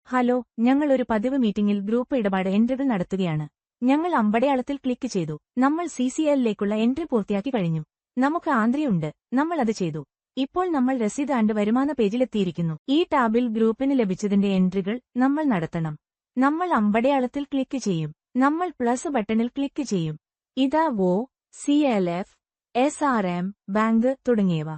Hello, ഞങ്ങൾ ഒരു പതിവ് മീറ്റിംഗിൽ ഗ്രൂപ്പ് ഇടപാട് എൻട്രികൾ നടത്തുകയാണ്. ഞങ്ങൾ അമ്പടയാളത്തിൽ ക്ലിക്ക് ചെയ്തു. നമ്മൾ CCLലേക്കുള്ള എൻട്രി പൂർത്തിയാക്കി കഴിഞ്ഞു. നമുക്ക് ആന്ത്രിയുണ്ട്, നമ്മൾ അത് ചെയ്തു. ഇപ്പോൾ നമ്മൾ രസീത് ആൻഡ് വരുമാന പേജിലെത്തിയിരിക്കുന്നു. ഈ ടാബിൽ ഗ്രൂപ്പിന് ലഭിച്ചതിന്റെ എൻട്രികൾ നമ്മൾ നടത്തണം. നമ്മൾ അമ്പടയാളത്തിൽ ക്ലിക്ക് ചെയ്യും. നമ്മൾ പ്ലസ് ബട്ടണിൽ ക്ലിക്ക് ചെയ്യും. ഇതാ CLF, SRM, ബാങ്ക് തുടങ്ങിയവ.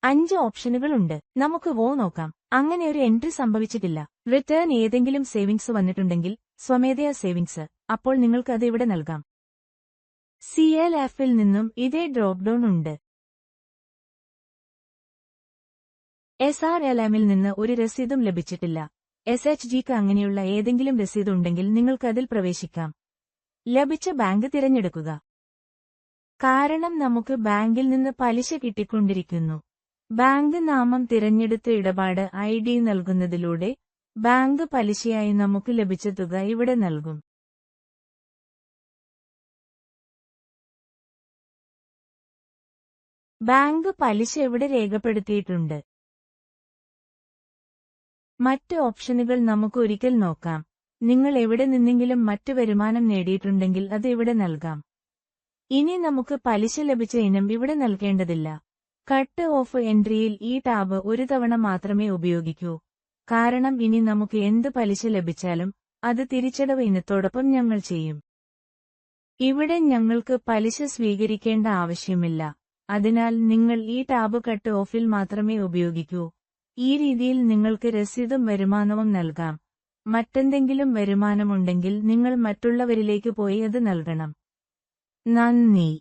5 ഓപ്ഷനുകളുണ്ട്. നമുക്ക് നോക്കാം. അങ്ങനെ ഒരു എൻട്രി സംഭവിച്ചിട്ടില്ല. റിട്ടേൺ ഏതെങ്കിലും സേവിങ്സ് വന്നിട്ടുണ്ടെങ്കിൽ സ്വമേധയാ സേവിങ്സ്, അപ്പോൾ നിങ്ങൾക്ക് അത് ഇവിടെ നൽകാം. CLFൽ നിന്നും ഇതേ ഡ്രോപ്പ് ഡൗൺ ഉണ്ട്. SRLMൽ നിന്ന് ഒരു രസീതും ലഭിച്ചിട്ടില്ല. SHGക്ക് അങ്ങനെയുള്ള ഏതെങ്കിലും രസീത് ഉണ്ടെങ്കിൽ നിങ്ങൾക്ക് അതിൽ പ്രവേശിക്കാം. ലഭിച്ച ബാങ്ക് തിരഞ്ഞെടുക്കുക. കാരണം നമുക്ക് ബാങ്കിൽ നിന്ന് പലിശ കിട്ടിക്കൊണ്ടിരിക്കുന്നു. ബാങ്ക് നാമം തിരഞ്ഞെടുത്ത് ഇടപാട് ID നൽകുന്നതിലൂടെ ബാങ്ക് പലിശയായി നമുക്ക് ലഭിച്ച തുക ഇവിടെ നൽകും. ബാങ്ക് പലിശ ഇവിടെ രേഖപ്പെടുത്തിയിട്ടുണ്ട്. മറ്റ് ഓപ്ഷനുകൾ നമുക്ക് ഒരിക്കൽ നോക്കാം. നിങ്ങൾ എവിടെ നിന്നെങ്കിലും മറ്റു വരുമാനം നേടിയിട്ടുണ്ടെങ്കിൽ അത് ഇവിടെ നൽകാം. ഇനി നമുക്ക് പലിശ ലഭിച്ച ഇനം ഇവിടെ നൽകേണ്ടതില്ല. കട്ട് ഓഫ് എൻട്രിയിൽ ഈ ടാബ് ഒരു തവണ മാത്രമേ ഉപയോഗിക്കൂ. കാരണം ഇനി നമുക്ക് എന്ത് പലിശ ലഭിച്ചാലും അത് തിരിച്ചടവ് ഇനത്തോടൊപ്പം ഞങ്ങൾ ചെയ്യും. ഇവിടെ ഞങ്ങൾക്ക് പലിശ സ്വീകരിക്കേണ്ട ആവശ്യമില്ല. അതിനാൽ നിങ്ങൾ ഈ ടാബ് കട്ട് ഓഫിൽ മാത്രമേ ഉപയോഗിക്കൂ. ഈ രീതിയിൽ നിങ്ങൾക്ക് രസീതും വരുമാനവും നൽകാം. മറ്റെന്തെങ്കിലും വരുമാനമുണ്ടെങ്കിൽ നിങ്ങൾ മറ്റുള്ളവരിലേക്ക് പോയി അത് നൽകണം. നന്ദി.